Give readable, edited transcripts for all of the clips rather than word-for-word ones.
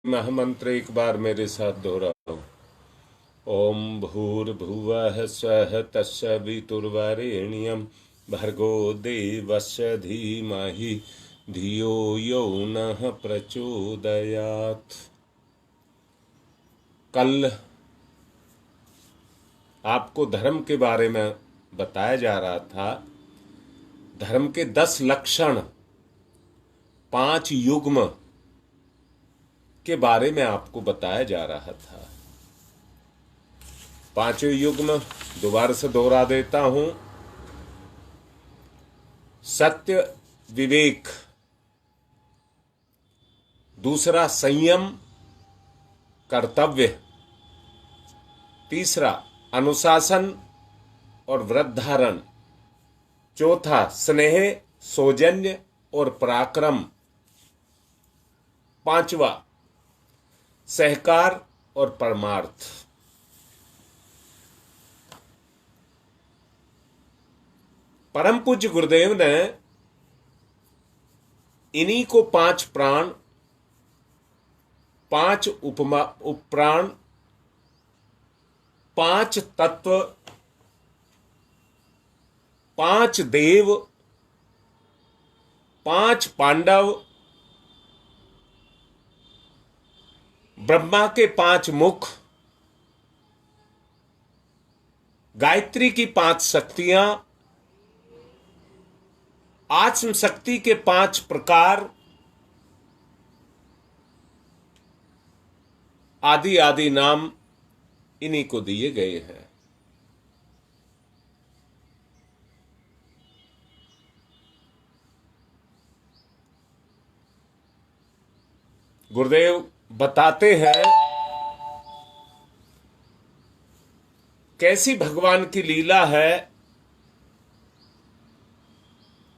महामंत्र एक बार मेरे साथ दोहराओ। ओम भूर्भुवः स्वः तस्य वितुर्वरेण्यं भर्गो देवस्य धीमहि धियो यो नः प्रचोदयात्। कल आपको धर्म के बारे में बताया जा रहा था। धर्म के 10 लक्षण, 5 युग्म के बारे में आपको बताया जा रहा था। 5 युग्म दोबारा से दोहरा देता हूं। सत्य, विवेक। दूसरा संयम, कर्तव्य। तीसरा अनुशासन और व्रत धारण। चौथा स्नेह, सौजन्य और पराक्रम। पांचवा सहकार और परमार्थ। परम पूज्य गुरुदेव ने इन्हीं को 5 प्राण, 5 उपप्राण, 5 तत्व, 5 देव, 5 पांडव, ब्रह्मा के 5 मुख, गायत्री की 5 शक्तियां, आत्म शक्ति के 5 प्रकार, आदि आदि नाम इन्हीं को दिए गए हैं। गुरुदेव बताते हैं कैसी भगवान की लीला है।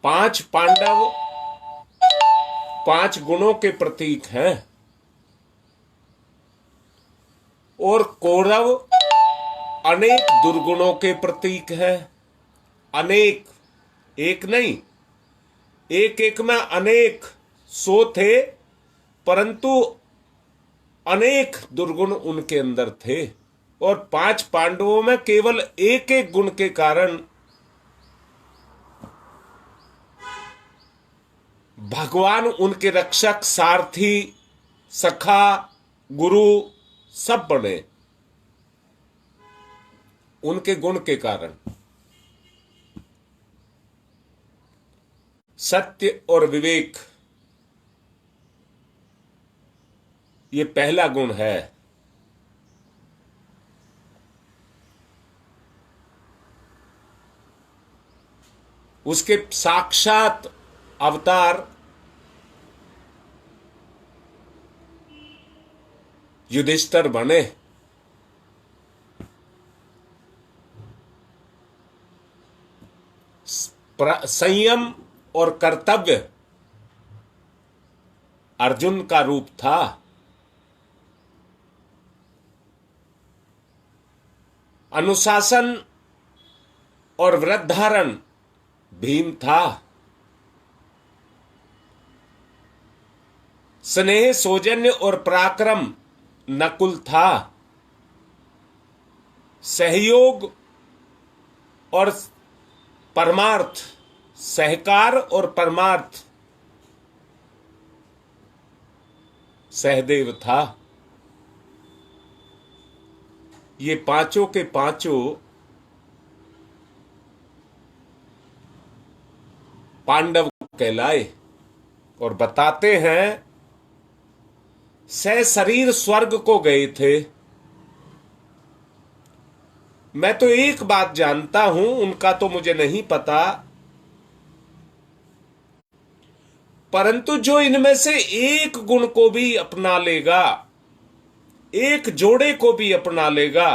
5 पांडव 5 गुणों के प्रतीक हैं और कौरव अनेक दुर्गुणों के प्रतीक हैं। अनेक, एक नहीं, एक एक में अनेक 100 थे, परंतु अनेक दुर्गुण उनके अंदर थे। और 5 पांडवों में केवल एक एक गुण के कारण भगवान उनके रक्षक, सारथी, सखा, गुरु सब बने, उनके गुण के कारण। सत्य और विवेक, ये पहला गुण है। उसके साक्षात अवतार युधिष्ठिर बने। संयम और कर्तव्य अर्जुन का रूप था। अनुशासन और व्रत धारण भीम था। स्नेह, सौजन्य और पराक्रम नकुल था। सहयोग और परमार्थ, सहकार और परमार्थ सहदेव था। ये पांचों के पांचों पांडव कहलाए। और बताते हैं सशरीर स्वर्ग को गए थे। मैं तो एक बात जानता हूं, उनका तो मुझे नहीं पता, परंतु जो इनमें से एक गुण को भी अपना लेगा, एक जोड़े को भी अपना लेगा,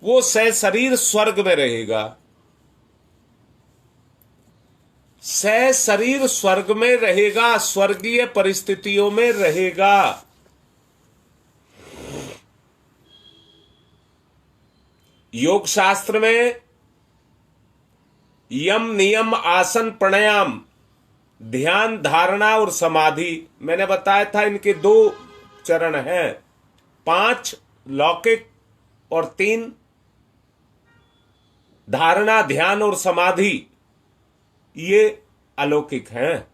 वो सशरीर स्वर्ग में रहेगा। सशरीर स्वर्ग में रहेगा, स्वर्गीय परिस्थितियों में रहेगा। योग शास्त्र में यम, नियम, आसन, प्राणायाम ध्यान, धारणा और समाधि। मैंने बताया था इनके 2 चरण हैं, 5 लौकिक और 3 धारणा, ध्यान और समाधि, ये अलौकिक हैं।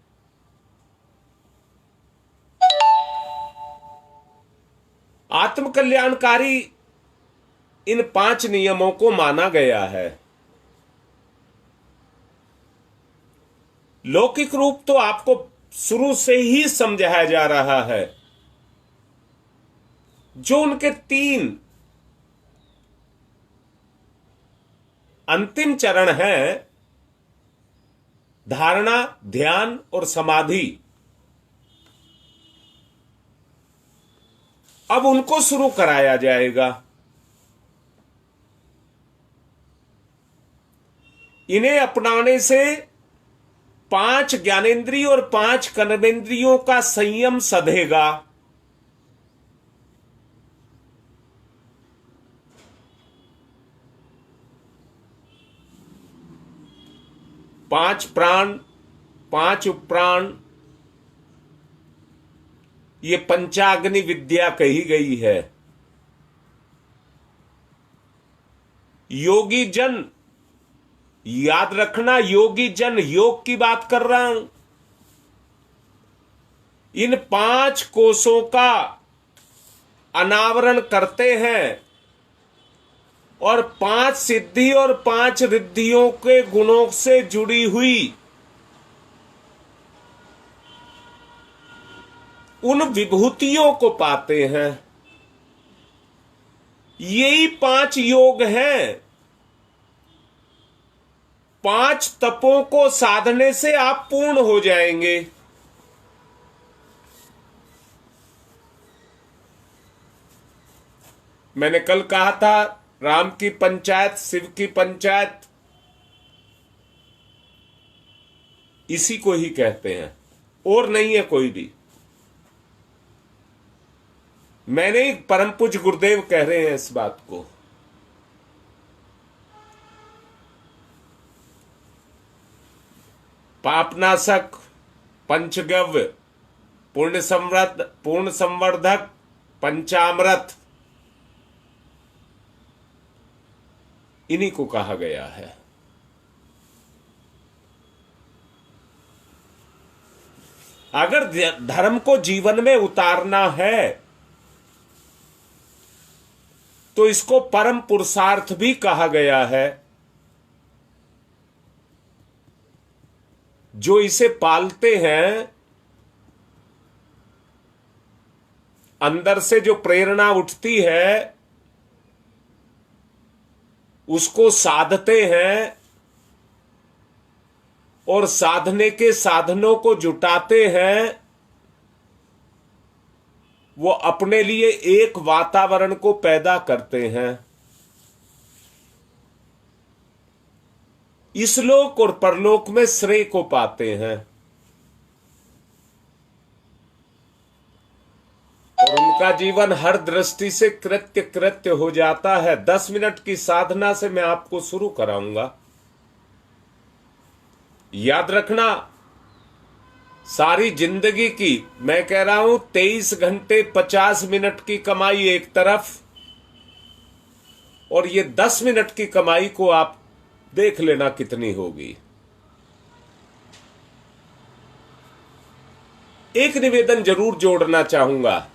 आत्मकल्याणकारी इन 5 नियमों को माना गया है। लौकिक रूप तो आपको शुरू से ही समझाया जा रहा है। जो उनके 3 अंतिम चरण हैं, धारणा, ध्यान और समाधि, अब उनको शुरू कराया जाएगा। इन्हें अपनाने से 5 ज्ञानेंद्रिय और 5 कर्मेंद्रियों का संयम सधेगा। पांच प्राण, 5 उपप्राण, ये पंचाग्नि विद्या कही गई है। योगी जन, याद रखना, योगी जन, योग की बात कर रहा हूं। इन 5 कोषों का अनावरण करते हैं और 5 सिद्धि और 5 रिद्धियों के गुणों से जुड़ी हुई उन विभूतियों को पाते हैं। यही 5 योग हैं। 5 तपों को साधने से आप पूर्ण हो जाएंगे। मैंने कल कहा था, राम की पंचायत, शिव की पंचायत, इसी को ही कहते हैं, और नहीं है कोई भी। मैंने परम पूज्य गुरुदेव कह रहे हैं इस बात को। पापनाशक, पंचगव्य, पूर्ण संवर्धक, पंचामृत, इन्हीं को कहा गया है। अगर धर्म को जीवन में उतारना है तो इसको परम पुरुषार्थ भी कहा गया है। जो इसे पालते हैं, अंदर से जो प्रेरणा उठती है, उसको साधते हैं और साधने के साधनों को जुटाते हैं, वो अपने लिए एक वातावरण को पैदा करते हैं। इस लोक और परलोक में श्रेय को पाते हैं और उनका जीवन हर दृष्टि से कृत्य हो जाता है। 10 मिनट की साधना से मैं आपको शुरू कराऊंगा। याद रखना, सारी जिंदगी की, मैं कह रहा हूं 23 घंटे 50 मिनट की कमाई एक तरफ, और ये 10 मिनट की कमाई को आप देख लेना कितनी होगी। एक निवेदन जरूर जोड़ना चाहूंगा।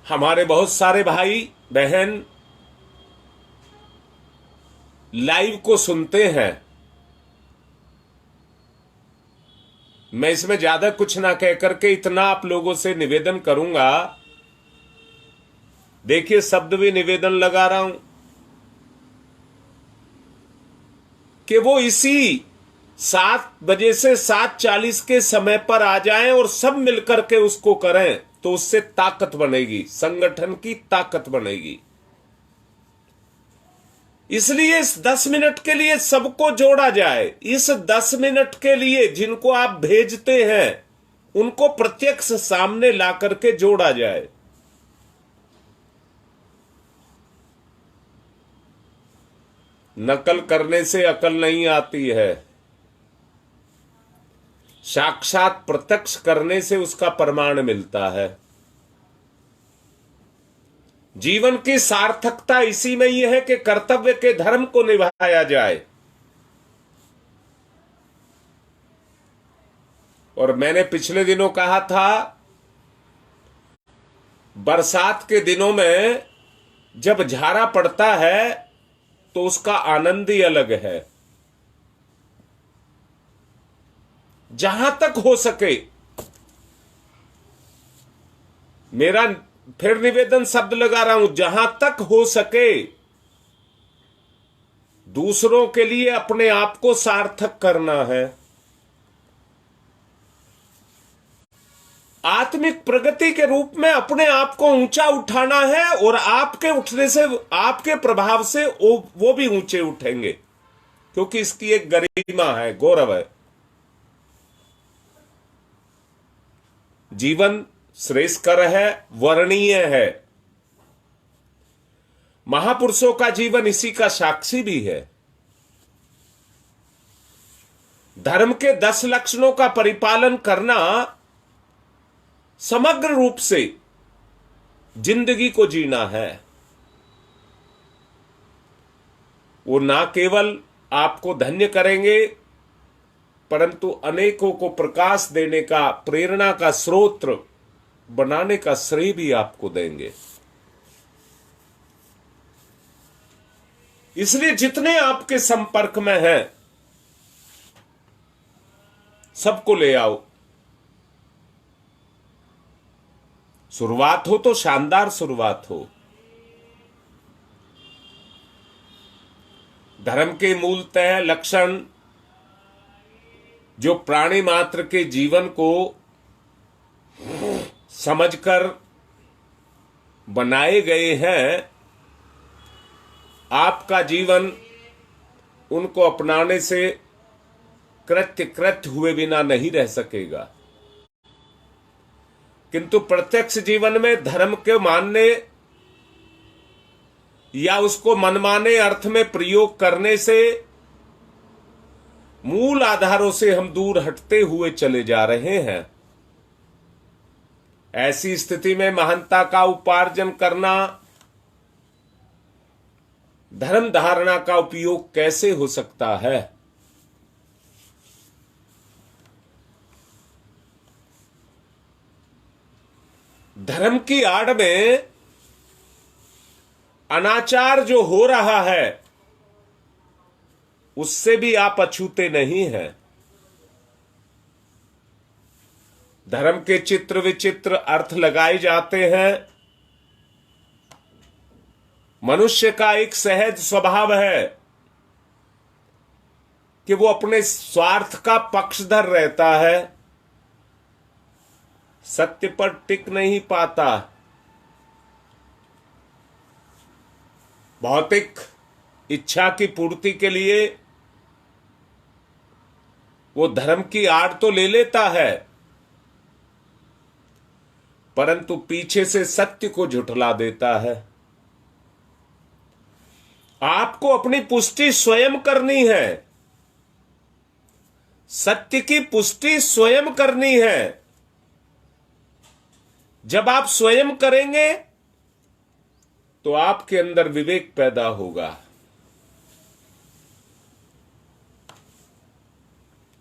हमारे बहुत सारे भाई बहन लाइव को सुनते हैं। मैं इसमें ज्यादा कुछ ना कह करके इतना आप लोगों से निवेदन करूंगा। देखिए, शब्द भी निवेदन लगा रहा हूं कि वो इसी 7 बजे से 7:40 के समय पर आ जाएं और सब मिलकर के उसको करें, तो उससे ताकत बनेगी, संगठन की ताकत बनेगी। इसलिए इस 10 मिनट के लिए सबको जोड़ा जाए। इस 10 मिनट के लिए जिनको आप भेजते हैं, उनको प्रत्यक्ष सामने ला करके जोड़ा जाए। नकल करने से अकल नहीं आती है, साक्षात प्रत्यक्ष करने से उसका प्रमाण मिलता है। जीवन की सार्थकता इसी में ही है कि कर्तव्य के धर्म को निभाया जाए। और मैंने पिछले दिनों कहा था, बरसात के दिनों में जब झारा पड़ता है तो उसका आनंद ही अलग है। जहां तक हो सके, मेरा फिर निवेदन शब्द लगा रहा हूं, जहां तक हो सके दूसरों के लिए अपने आप को सार्थक करना है। आत्मिक प्रगति के रूप में अपने आप को ऊंचा उठाना है, और आपके उठने से, आपके प्रभाव से वो भी ऊंचे उठेंगे, क्योंकि इसकी एक गरिमा है, गौरव है। जीवन श्रेष्ठकर है, वर्णनीय है। महापुरुषों का जीवन इसी का साक्षी भी है। धर्म के 10 लक्षणों का परिपालन करना समग्र रूप से जिंदगी को जीना है। वो ना केवल आपको धन्य करेंगे, परंतु अनेकों को प्रकाश देने का, प्रेरणा का स्रोत बनाने का श्रेय भी आपको देंगे। इसलिए जितने आपके संपर्क में हैं, सबको ले आओ। शुरुआत हो तो शानदार शुरुआत हो। धर्म के मूलतः लक्षण जो प्राणी मात्र के जीवन को समझकर बनाए गए हैं, आपका जीवन उनको अपनाने से कृत्य हुए बिना नहीं रह सकेगा। किंतु प्रत्यक्ष जीवन में धर्म के मानने या उसको मनमाने अर्थ में प्रयोग करने से मूल आधारों से हम दूर हटते हुए चले जा रहे हैं। ऐसी स्थिति में महानता का उपार्जन करना, धर्म धारणा का उपयोग कैसे हो सकता है? धर्म की आड़ में अनाचार जो हो रहा है, उससे भी आप अछूते नहीं हैं। धर्म के चित्र विचित्र अर्थ लगाए जाते हैं। मनुष्य का एक सहज स्वभाव है कि वो अपने स्वार्थ का पक्षधर रहता है, सत्य पर टिक नहीं पाता। भौतिक इच्छा की पूर्ति के लिए वो धर्म की आड़ तो ले लेता है, परंतु पीछे से सत्य को झुठला देता है। आपको अपनी पुष्टि स्वयं करनी है। सत्य की पुष्टि स्वयं करनी है। जब आप स्वयं करेंगे तो आपके अंदर विवेक पैदा होगा।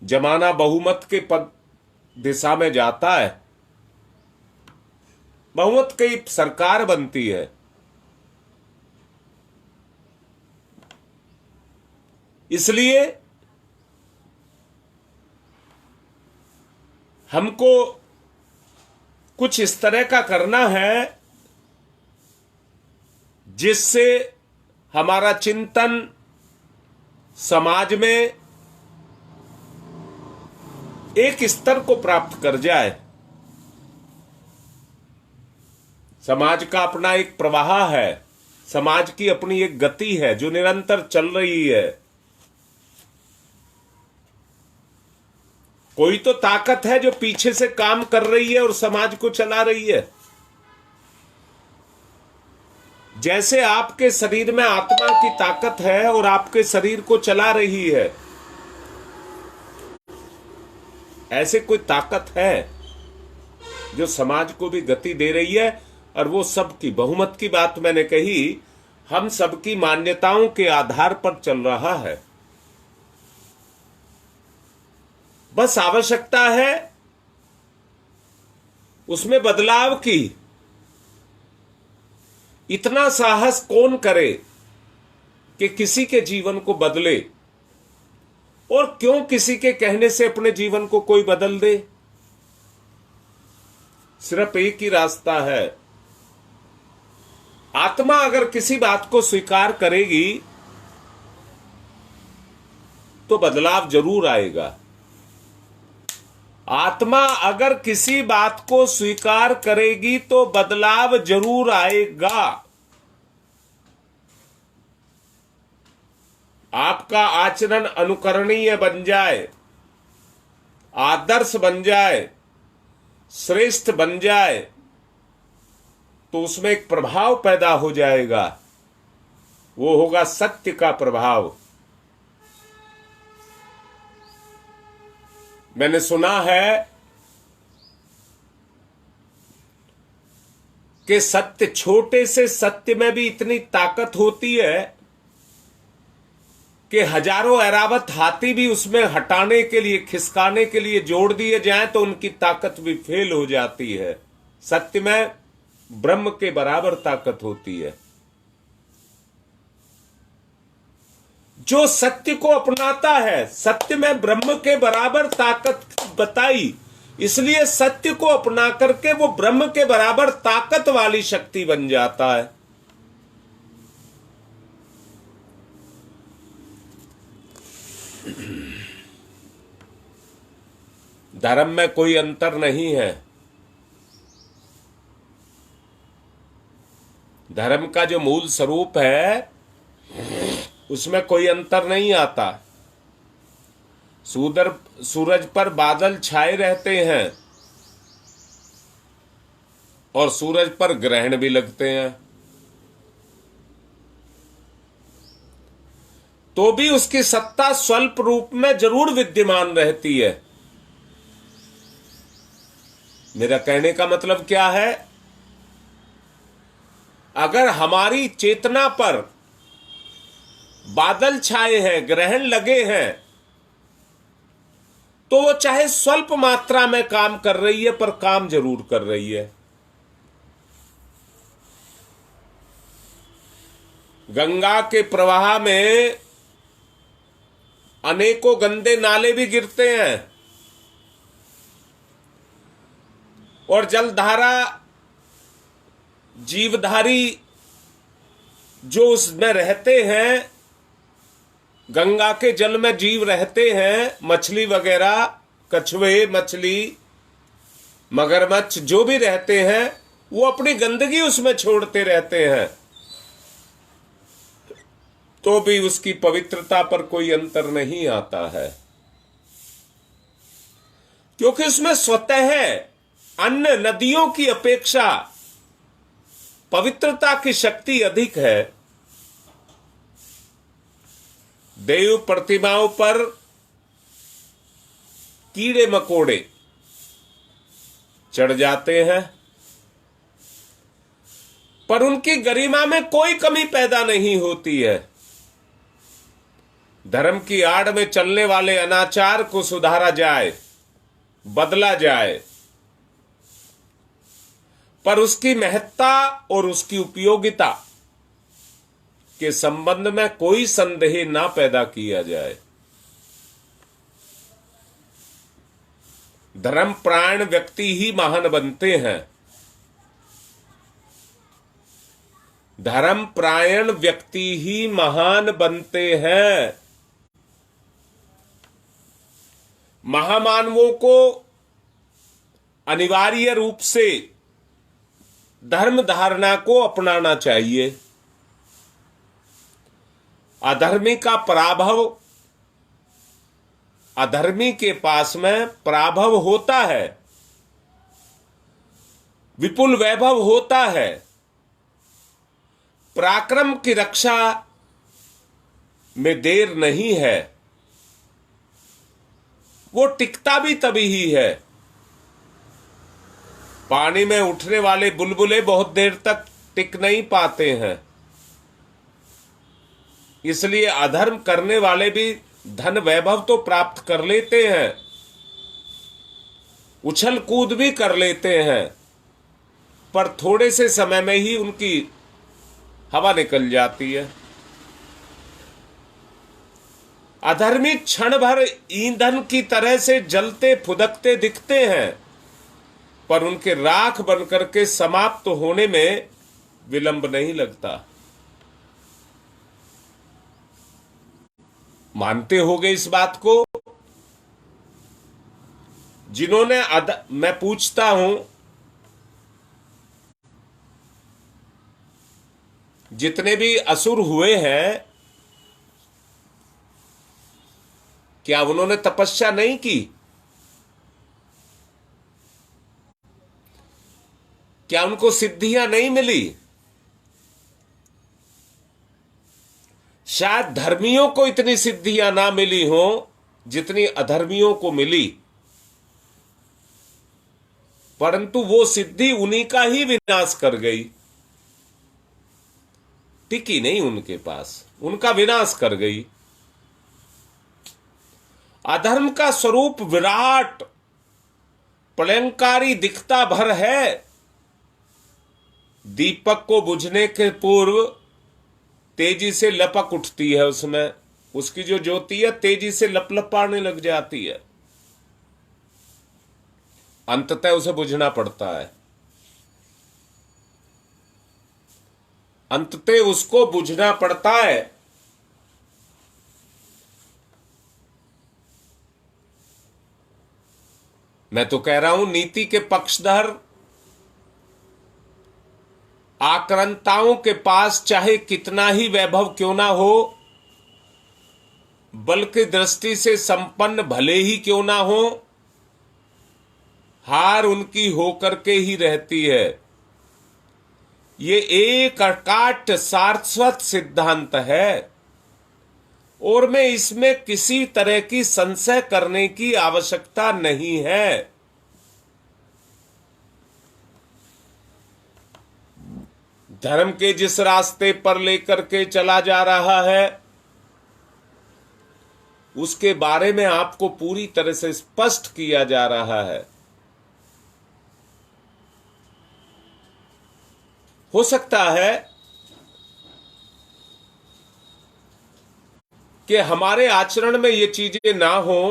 जमाना बहुमत के पद दिशा में जाता है, बहुमत की सरकार बनती है। इसलिए हमको कुछ इस तरह का करना है जिससे हमारा चिंतन समाज में एक स्तर को प्राप्त कर जाए। समाज का अपना एक प्रवाह है, समाज की अपनी एक गति है जो निरंतर चल रही है। कोई तो ताकत है जो पीछे से काम कर रही है और समाज को चला रही है। जैसे आपके शरीर में आत्मा की ताकत है और आपके शरीर को चला रही है, ऐसे कोई ताकत है जो समाज को भी गति दे रही है। और वो सबकी बहुमत की बात मैंने कही, हम सबकी मान्यताओं के आधार पर चल रहा है। बस आवश्यकता है उसमें बदलाव की। इतना साहस कौन करे कि किसी के जीवन को बदले, और क्यों किसी के कहने से अपने जीवन को कोई बदल दे। सिर्फ एक ही रास्ता है। आत्मा अगर किसी बात को स्वीकार करेगी तो बदलाव जरूर आएगा। आत्मा अगर किसी बात को स्वीकार करेगी तो बदलाव जरूर आएगा। आपका आचरण अनुकरणीय बन जाए, आदर्श बन जाए, श्रेष्ठ बन जाए, तो उसमें एक प्रभाव पैदा हो जाएगा। वो होगा सत्य का प्रभाव। मैंने सुना है कि सत्य, छोटे से सत्य में भी इतनी ताकत होती है कि हजारों ऐरावत हाथी भी उसमें हटाने के लिए, खिसकाने के लिए जोड़ दिए जाएं तो उनकी ताकत भी फेल हो जाती है। सत्य में ब्रह्म के बराबर ताकत होती है। जो सत्य को अपनाता है, सत्य में ब्रह्म के बराबर ताकत बताई, इसलिए सत्य को अपना करके वो ब्रह्म के बराबर ताकत वाली शक्ति बन जाता है। धर्म में कोई अंतर नहीं है। धर्म का जो मूल स्वरूप है उसमें कोई अंतर नहीं आता। सूरज पर बादल छाए रहते हैं और सूरज पर ग्रहण भी लगते हैं, तो भी उसकी सत्ता स्वल्प रूप में जरूर विद्यमान रहती है। मेरा कहने का मतलब क्या है? अगर हमारी चेतना पर बादल छाए हैं, ग्रहण लगे हैं, तो वो चाहे स्वल्प मात्रा में काम कर रही है, पर काम जरूर कर रही है। गंगा के प्रवाह में अनेकों गंदे नाले भी गिरते हैं और जलधारा, जीवधारी जो उसमें रहते हैं, गंगा के जल में जीव रहते हैं, मछली वगैरह, कछुए, मछली, मगरमच्छ जो भी रहते हैं, वो अपनी गंदगी उसमें छोड़ते रहते हैं, तो भी उसकी पवित्रता पर कोई अंतर नहीं आता है, क्योंकि उसमें स्वतः अन्य नदियों की अपेक्षा पवित्रता की शक्ति अधिक है। देव प्रतिमाओं पर कीड़े मकोड़े चढ़ जाते हैं, पर उनकी गरिमा में कोई कमी पैदा नहीं होती है। धर्म की आड़ में चलने वाले अनाचार को सुधारा जाए, बदला जाए, पर उसकी महत्ता और उसकी उपयोगिता के संबंध में कोई संदेह ना पैदा किया जाए। धर्मपरायण व्यक्ति ही महान बनते हैं। धर्मपरायण व्यक्ति ही महान बनते हैं। महामानवों को अनिवार्य रूप से धर्म धारणा को अपनाना चाहिए। अधर्मी का पराभव, अधर्मी के पास में पराभव होता है, विपुल वैभव होता है, पराक्रम की रक्षा में देर नहीं है, वो टिकता भी तभी ही है। पानी में उठने वाले बुलबुले बहुत देर तक टिक नहीं पाते हैं, इसलिए अधर्म करने वाले भी धन वैभव तो प्राप्त कर लेते हैं, उछल कूद भी कर लेते हैं, पर थोड़े से समय में ही उनकी हवा निकल जाती है। अधर्मी क्षण भर ईंधन की तरह से जलते फुदकते दिखते हैं, पर उनके राख बनकर के समाप्त होने में विलंब नहीं लगता। मानते होगे इस बात को? जिन्होंने मैं पूछता हूं, जितने भी असुर हुए हैं, क्या उन्होंने तपस्या नहीं की? क्या उनको सिद्धियां नहीं मिली? शायद धर्मियों को इतनी सिद्धियां ना मिली हो जितनी अधर्मियों को मिली, परंतु वो सिद्धि उन्हीं का ही विनाश कर गई, टिकी नहीं उनके पास, उनका विनाश कर गई। अधर्म का स्वरूप विराट प्रलयंकारी दिखता भर है। दीपक को बुझने के पूर्व तेजी से लपक उठती है, उसमें उसकी जो ज्योति है तेजी से लपलपाने लग जाती है, अंततः उसे बुझना पड़ता है, अंततः उसको बुझना पड़ता है। मैं तो कह रहा हूं, नीति के पक्षधर आक्रांताओं के पास चाहे कितना ही वैभव क्यों ना हो, बल की दृष्टि से संपन्न भले ही क्यों ना हो, हार उनकी होकर के ही रहती है। ये एक अकाट्य शाश्वत सिद्धांत है और मैं इसमें किसी तरह की संशय करने की आवश्यकता नहीं है। धर्म के जिस रास्ते पर लेकर के चला जा रहा है, उसके बारे में आपको पूरी तरह से स्पष्ट किया जा रहा है। हो सकता है कि हमारे आचरण में ये चीजें ना हो,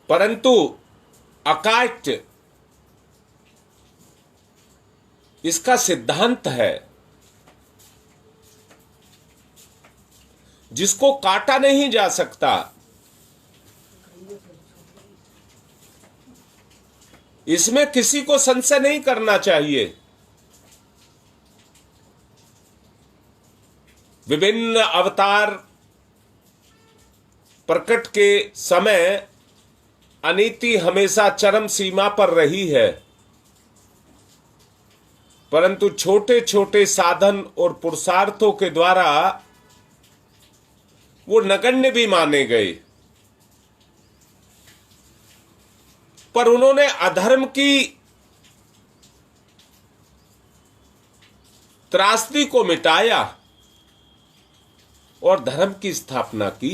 परंतु अकाट्य इसका सिद्धांत है, जिसको काटा नहीं जा सकता। इसमें किसी को संशय नहीं करना चाहिए। विभिन्न अवतार प्रकट के समय अनीति हमेशा चरम सीमा पर रही है, परंतु छोटे छोटे साधन और पुरुषार्थों के द्वारा वो नगण्य भी माने गए। पर उन्होंने अधर्म की त्रासदी को मिटाया और धर्म की स्थापना की।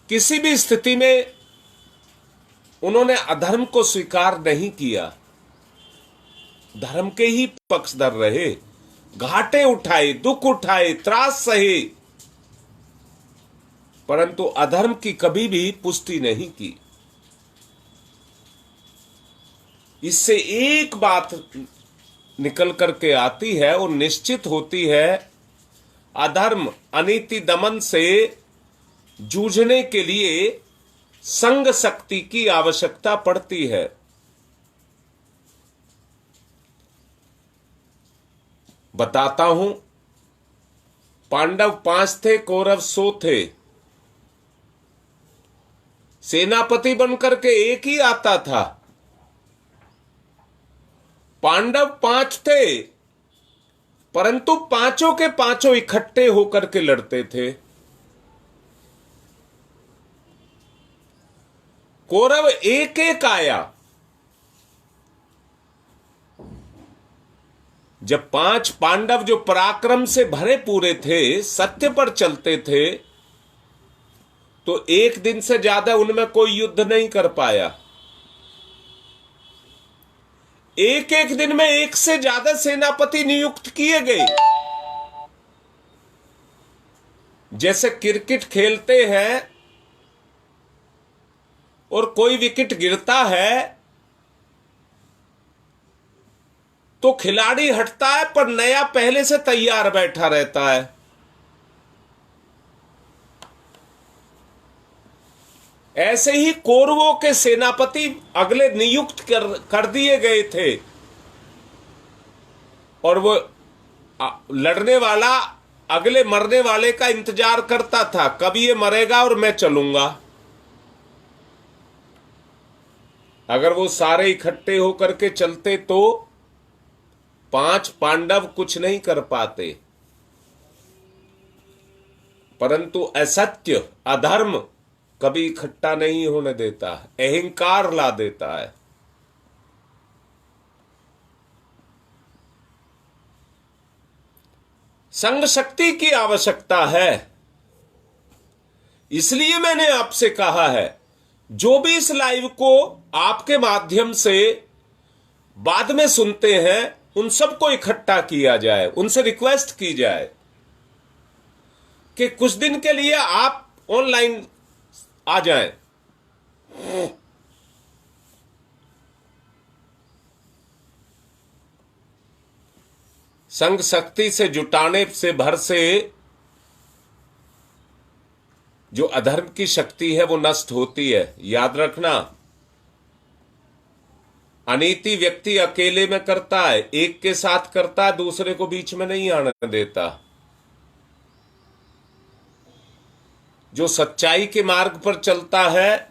किसी भी स्थिति में उन्होंने अधर्म को स्वीकार नहीं किया, धर्म के ही पक्षधर रहे, घाटे उठाए, दुख उठाए, त्रास सहे, परंतु अधर्म की कभी भी पुष्टि नहीं की। इससे एक बात निकल करके आती है और निश्चित होती है, अधर्म अनीति दमन से जूझने के लिए संग शक्ति की आवश्यकता पड़ती है। बताता हूं, पांडव 5 थे, कौरव 100 थे। सेनापति बनकर के एक ही आता था। पांडव 5 थे, परंतु पांचों के पांचों इकट्ठे होकर के लड़ते थे। कौरव एक एक आया। जब 5 पांडव जो पराक्रम से भरे पूरे थे, सत्य पर चलते थे, तो एक दिन से ज्यादा उनमें कोई युद्ध नहीं कर पाया। एक एक दिन में एक से ज्यादा सेनापति नियुक्त किए गए। जैसे क्रिकेट खेलते हैं और कोई विकेट गिरता है तो खिलाड़ी हटता है, पर नया पहले से तैयार बैठा रहता है। ऐसे ही कौरवों के सेनापति अगले नियुक्त कर दिए गए थे, और वो लड़ने वाला अगले मरने वाले का इंतजार करता था, कब ये मरेगा और मैं चलूंगा। अगर वो सारे इकट्ठे होकर के चलते तो 5 पांडव कुछ नहीं कर पाते, परंतु असत्य, अधर्म कभी इकट्ठा नहीं होने देता, अहंकार ला देता है। संघ शक्ति की आवश्यकता है। इसलिए मैंने आपसे कहा है, जो भी इस लाइव को आपके माध्यम से बाद में सुनते हैं, उन सबको इकट्ठा किया जाए, उनसे रिक्वेस्ट की जाए कि कुछ दिन के लिए आप ऑनलाइन आ जाएं। संघ शक्ति से जुटाने से भर से जो अधर्म की शक्ति है वो नष्ट होती है। याद रखना, अनीति व्यक्ति अकेले में करता है, एक के साथ करता है, दूसरे को बीच में नहीं आने देता। जो सच्चाई के मार्ग पर चलता है,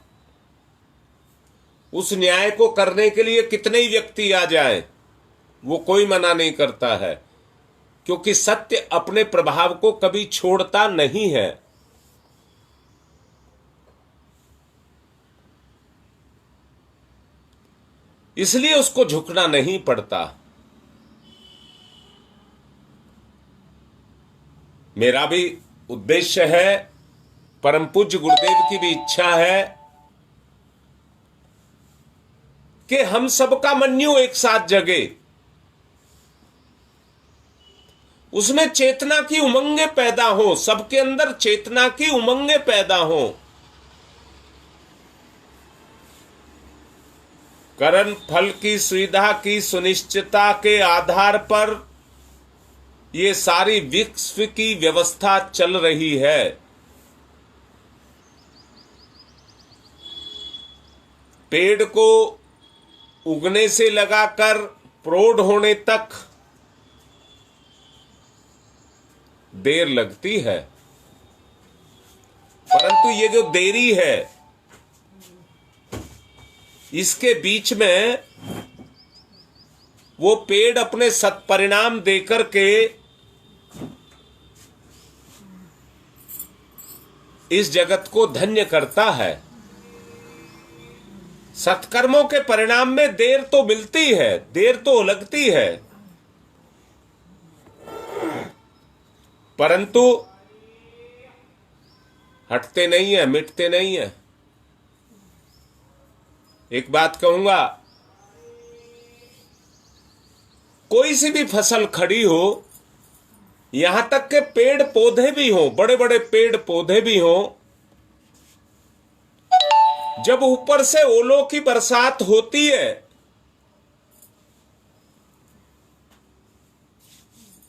उस न्याय को करने के लिए कितने ही व्यक्ति आ जाएं, वो कोई मना नहीं करता है, क्योंकि सत्य अपने प्रभाव को कभी छोड़ता नहीं है। इसलिए उसको झुकना नहीं पड़ता। मेरा भी उद्देश्य है, परम पूज्य गुरुदेव की भी इच्छा है कि हम सबका मन्यु एक साथ जगे, उसमें चेतना की उमंगें पैदा हो, सबके अंदर चेतना की उमंगें पैदा हो। कर्म फल की सुविधा की सुनिश्चितता के आधार पर ये सारी विश्व की व्यवस्था चल रही है। पेड़ को उगने से लगाकर प्रौढ़ होने तक देर लगती है, परंतु ये जो देरी है, इसके बीच में वो पेड़ अपने सत्परिणाम देकर के इस जगत को धन्य करता है। सत्कर्मों के परिणाम में देर तो मिलती है, देर तो लगती है, परंतु हटते नहीं है, मिटते नहीं है। एक बात कहूंगा, कोई सी भी फसल खड़ी हो, यहां तक के पेड़ पौधे भी हों, बड़े बड़े पेड़ पौधे भी हों, जब ऊपर से ओलों की बरसात होती है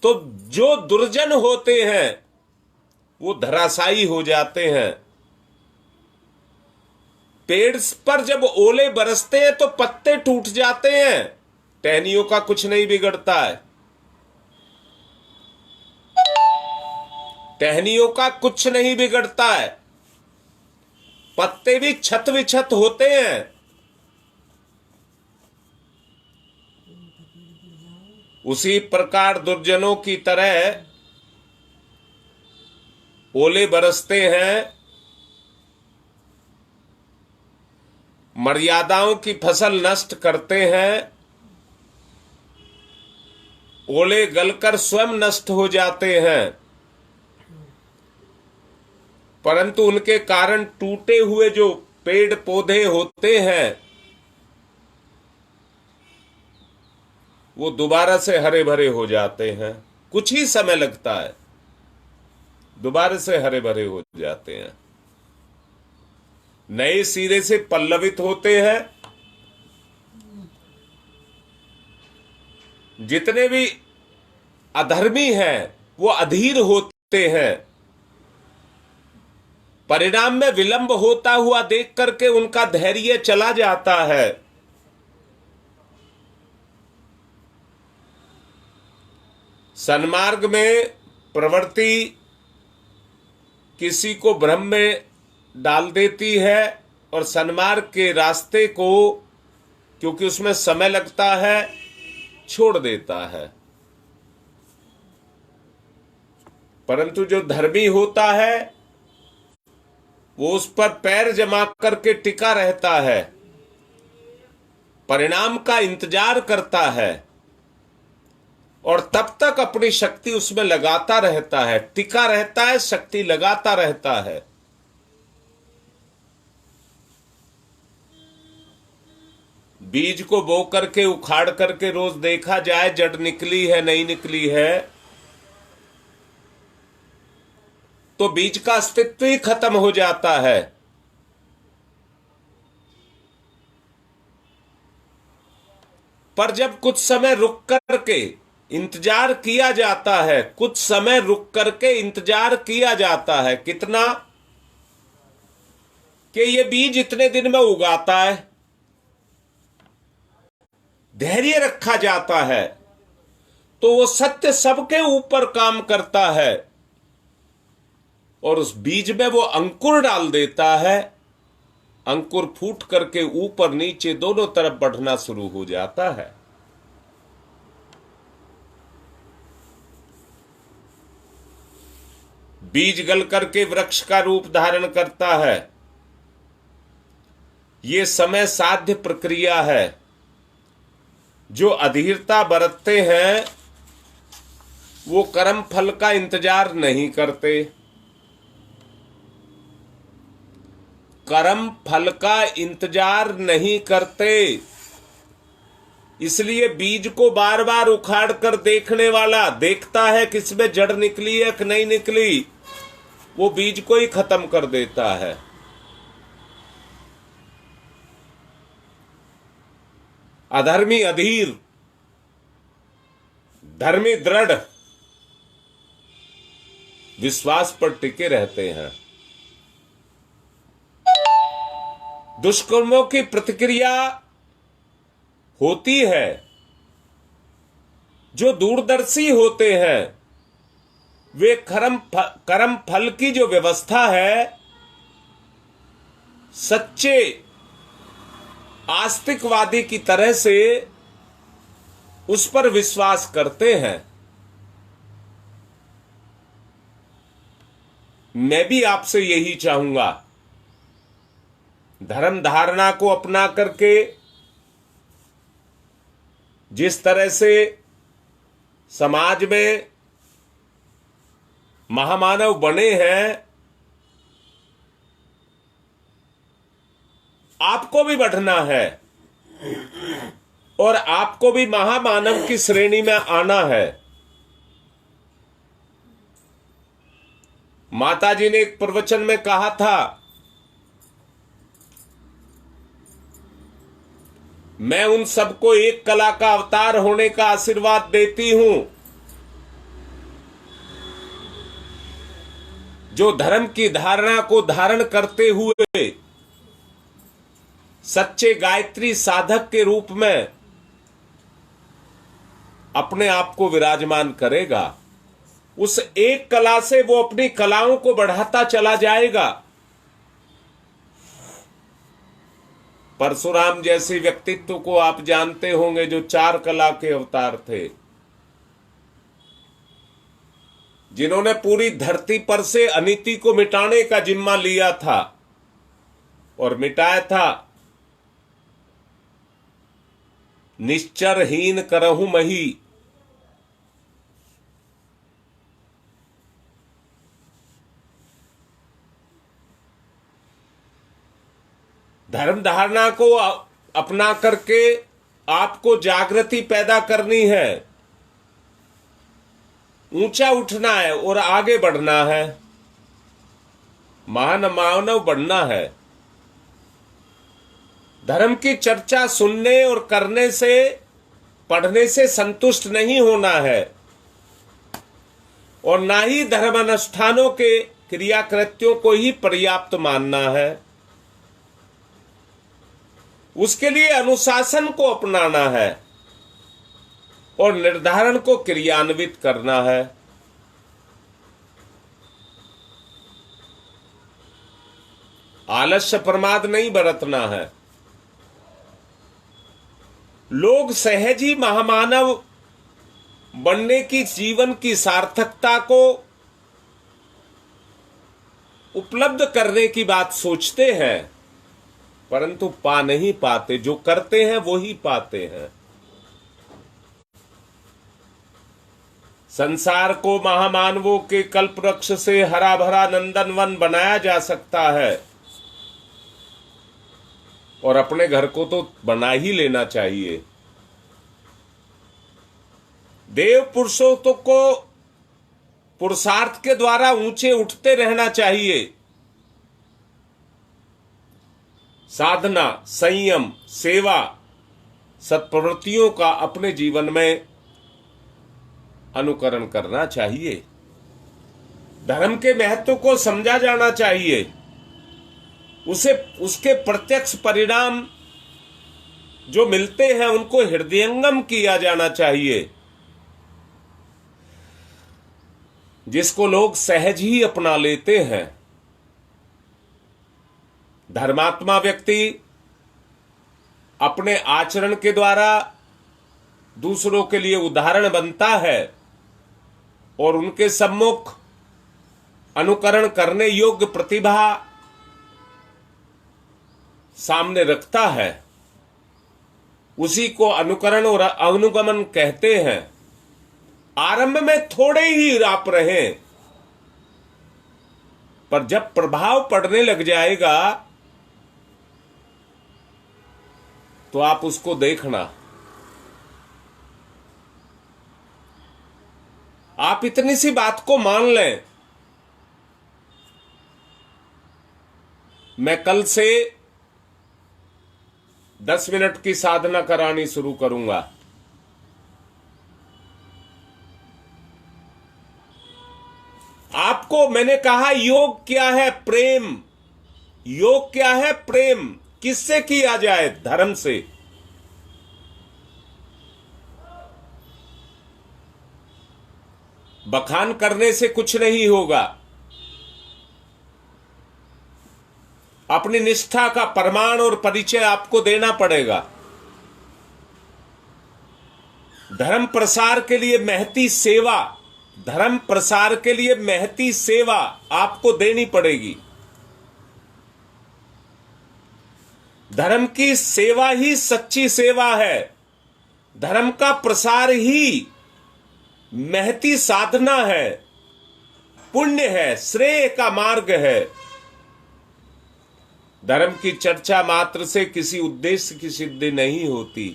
तो जो दुर्जन होते हैं वो धराशायी हो जाते हैं। पेड़ पर जब ओले बरसते हैं तो पत्ते टूट जाते हैं, टहनियों का कुछ नहीं बिगड़ता है, टहनियों का कुछ नहीं बिगड़ता है, पत्ते भी छत विछत होते हैं। उसी प्रकार दुर्जनों की तरह ओले बरसते हैं, मर्यादाओं की फसल नष्ट करते हैं, ओले गलकर स्वयं नष्ट हो जाते हैं, परंतु उनके कारण टूटे हुए जो पेड़ पौधे होते हैं वो दोबारा से हरे भरे हो जाते हैं। कुछ ही समय लगता है, दोबारा से हरे भरे हो जाते हैं, नए सिरे से पल्लवित होते हैं। जितने भी अधर्मी हैं वो अधीर होते हैं, परिणाम में विलंब होता हुआ देख करके उनका धैर्य चला जाता है। सन्मार्ग में प्रवृत्ति किसी को भ्रम में डाल देती है और सन्मार्ग के रास्ते को, क्योंकि उसमें समय लगता है, छोड़ देता है। परंतु जो धर्मी होता है वो उस पर पैर जमा करके टिका रहता है, परिणाम का इंतजार करता है और तब तक अपनी शक्ति उसमें लगाता रहता है, टिका रहता है, शक्ति लगाता रहता है। बीज को बो करके उखाड़ करके रोज देखा जाए जड़ निकली है नहीं निकली है, तो बीज का अस्तित्व ही खत्म हो जाता है। पर जब कुछ समय रुक करके इंतजार किया जाता है, कुछ समय रुक करके इंतजार किया जाता है, कितना कि ये बीज इतने दिन में उगाता है, धैर्य रखा जाता है, तो वो सत्य सबके ऊपर काम करता है और उस बीज में वो अंकुर डाल देता है। अंकुर फूट करके ऊपर नीचे दोनों तरफ बढ़ना शुरू हो जाता है। बीज गल करके वृक्ष का रूप धारण करता है। ये समय साध्य प्रक्रिया है। जो अधीरता बरतते हैं वो कर्म फल का इंतजार नहीं करते, कर्म फल का इंतजार नहीं करते। इसलिए बीज को बार बार उखाड़ कर देखने वाला देखता है किसमें जड़ निकली है कि नहीं निकली, वो बीज को ही खत्म कर देता है। अधर्मी अधीर, धर्मी दृढ़ विश्वास पर टिके रहते हैं। दुष्कर्मों की प्रतिक्रिया होती है। जो दूरदर्शी होते हैं वे कर्म फल की जो व्यवस्था है, सच्चे आस्तिकवादी की तरह से उस पर विश्वास करते हैं। मैं भी आपसे यही चाहूंगा, धर्म धारणा को अपना करके जिस तरह से समाज में महामानव बने हैं, आपको भी बढ़ना है और आपको भी महामानव की श्रेणी में आना है। माताजी ने एक प्रवचन में कहा था, मैं उन सबको एक कला का अवतार होने का आशीर्वाद देती हूं जो धर्म की धारणा को धारण करते हुए सच्चे गायत्री साधक के रूप में अपने आप को विराजमान करेगा। उस एक कला से वो अपनी कलाओं को बढ़ाता चला जाएगा। परशुराम जैसे व्यक्तित्व को आप जानते होंगे, जो 4 कला के अवतार थे, जिन्होंने पूरी धरती पर से अनीति को मिटाने का जिम्मा लिया था और मिटाया था। निश्चरहीन करहु मही, धर्म धारणा को अपना करके आपको जागृति पैदा करनी है, ऊंचा उठना है और आगे बढ़ना है, महान मानव बनना है। धर्म की चर्चा सुनने और करने से, पढ़ने से संतुष्ट नहीं होना है और ना ही धर्म अनुष्ठानों के क्रियाकृत्यों को ही पर्याप्त मानना है। उसके लिए अनुशासन को अपनाना है और निर्धारण को क्रियान्वित करना है। आलस्य प्रमाद नहीं बरतना है। लोग सहज ही महामानव बनने की, जीवन की सार्थकता को उपलब्ध करने की बात सोचते हैं, परंतु पा नहीं पाते। जो करते हैं वो ही पाते हैं। संसार को महामानवों के कल्प वृक्ष से हरा भरा नंदनवन बनाया जा सकता है और अपने घर को तो बना ही लेना चाहिए। देव पुरुषों को पुरुषार्थ के द्वारा ऊंचे उठते रहना चाहिए। साधना, संयम, सेवा, सत्प्रवृत्तियों का अपने जीवन में अनुकरण करना चाहिए। धर्म के महत्व को समझा जाना चाहिए। उसके प्रत्यक्ष परिणाम जो मिलते हैं उनको हृदयंगम किया जाना चाहिए, जिसको लोग सहज ही अपना लेते हैं। धर्मात्मा व्यक्ति अपने आचरण के द्वारा दूसरों के लिए उदाहरण बनता है और उनके सम्मुख अनुकरण करने योग्य प्रतिभा सामने रखता है। उसी को अनुकरण और अनुगमन कहते हैं। आरंभ में थोड़े ही आप रहें, पर जब प्रभाव पड़ने लग जाएगा तो आप उसको देखना। आप इतनी सी बात को मान लें, मैं कल से 10 मिनट की साधना करानी शुरू करूंगा। आपको मैंने कहा योग क्या है? प्रेम। योग क्या है? प्रेम। किससे किया जाए? धर्म से। बखान करने से कुछ नहीं होगा। अपनी निष्ठा का प्रमाण और परिचय आपको देना पड़ेगा। धर्म प्रसार के लिए महती सेवा, धर्म प्रसार के लिए महती सेवा आपको देनी पड़ेगी। धर्म की सेवा ही सच्ची सेवा है। धर्म का प्रसार ही महती साधना है, पुण्य है, श्रेय का मार्ग है। धर्म की चर्चा मात्र से किसी उद्देश्य की सिद्धि नहीं होती।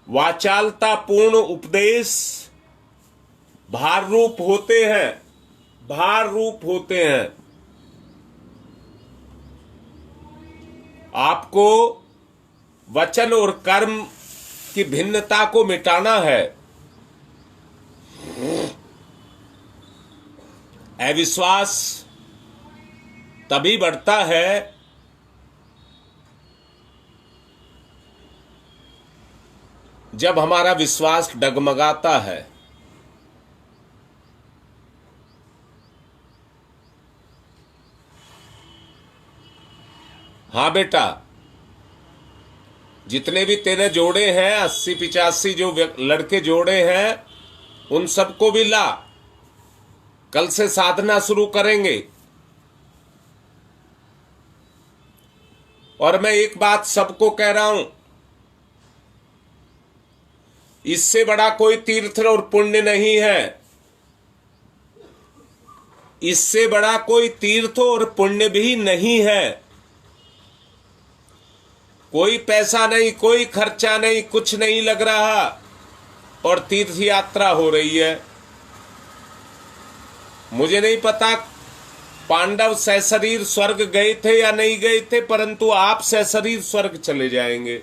वाचालता पूर्ण उपदेश भार रूप होते हैं, भार रूप होते हैं। आपको वचन और कर्म की भिन्नता को मिटाना है। अविश्वास तभी बढ़ता है जब हमारा विश्वास डगमगाता है। हाँ बेटा, जितने भी तेरे जोड़े हैं 80-85 जो लड़के जोड़े हैं, उन सबको भी ला। कल से साधना शुरू करेंगे। और मैं एक बात सबको कह रहा हूं, इससे बड़ा कोई तीर्थ और पुण्य नहीं है। इससे बड़ा कोई तीर्थ और पुण्य भी नहीं है। कोई पैसा नहीं, कोई खर्चा नहीं, कुछ नहीं लग रहा और तीर्थ यात्रा हो रही है। मुझे नहीं पता पांडव सशरीर स्वर्ग गए थे या नहीं गए थे, परंतु आप सशरीर स्वर्ग चले जाएंगे।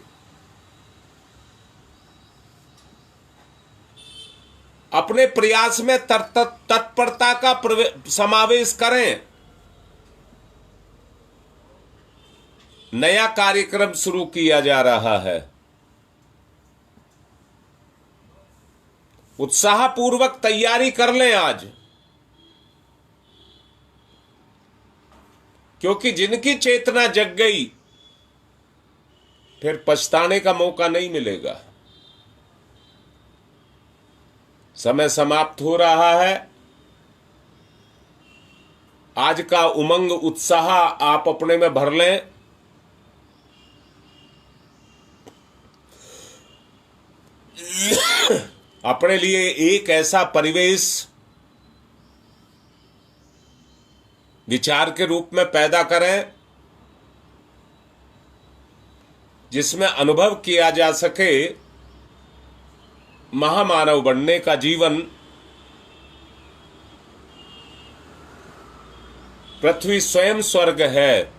अपने प्रयास में तत्परता का समावेश करें। नया कार्यक्रम शुरू किया जा रहा है। उत्साहपूर्वक तैयारी कर लें आज, क्योंकि जिनकी चेतना जग गई फिर पछताने का मौका नहीं मिलेगा। समय समाप्त हो रहा है। आज का उमंग उत्साह आप अपने में भर लें। अपने लिए एक ऐसा परिवेश विचार के रूप में पैदा करें जिसमें अनुभव किया जा सके महामानव बनने का जीवन। पृथ्वी स्वयं स्वर्ग है।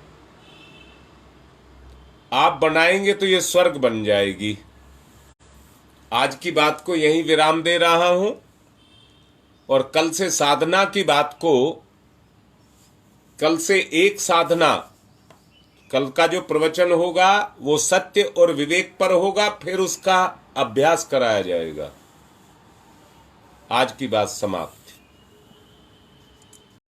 आप बनाएंगे तो ये स्वर्ग बन जाएगी। आज की बात को यहीं विराम दे रहा हूं और कल से साधना की बात को, कल से एक साधना, कल का जो प्रवचन होगा वो सत्य और विवेक पर होगा, फिर उसका अभ्यास कराया जाएगा। आज की बात समाप्त।